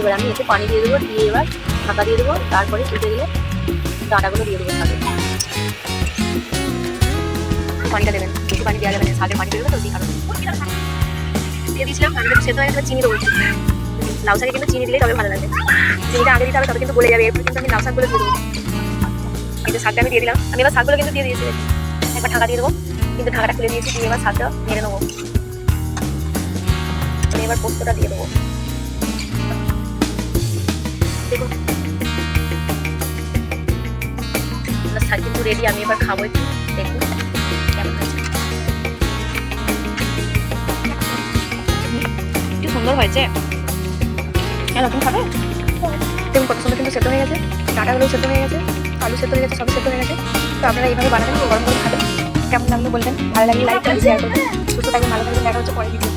এবার আমি এতে পানি দিয়ে দেবো, দিয়ে এবার ঢাকা দিয়ে দেবো। তারপরে ফুটে গেলে ডাঁটাগুলো দিয়ে দেবো শাকে। পানিটা দেবেন, বেশি পানি দেওয়া যাবে না, শাকের পানি বেরোবে তো সেই কারণে দিয়ে দিয়েছিলাম। আমি সেদ্ধ হয়ে গেলে চিনি দেবো। লাউ শাকে কিন্তু চিনি দিলেই তবে ভালো লাগবে, চিনিটা আগে দিতে হবে, তবে কিন্তু গলে যাবে। এরপর কিন্তু আমি লাউ শাকগুলো দিয়ে দেবো। কিন্তু শাকটা আমি দিয়ে দিলাম, আমি এবার শাকগুলো কিন্তু দিয়ে দিয়েছি। একবার ঢাকা দিয়ে দেবো, কিন্তু ঢাকাটা খুলে দিয়েছি, দিয়ে এবার শাকটা নেড়ে নেবো। আমি এবার পোস্তটা দিয়ে দেবো। দেখুন শাক কিন্তু রেডি, আমি এবার খাবো। একটু দেখুন কেমন হয়েছে, একটু সুন্দর হয়েছে। কেন তুমি খাবে? দেখুন কত সুন্দর কিন্তু সেদ্ধ হয়ে গেছে, ডাঁটাগুলো সেদ্ধ হয়ে গেছে, আলু সেদ্ধ হয়ে গেছে, সবই সেদ্ধ হয়ে গেছে। তো আপনারা এইভাবে বানাবেন, গরম করে খাবেন। কেমন লাগলো বলবেন, ভালো লাগলে লাইক করবেন, শেয়ার করবেন। সুস্থ থাকবেন, ভালো থাকবেন, দেখা হচ্ছে পরের ভিডিও।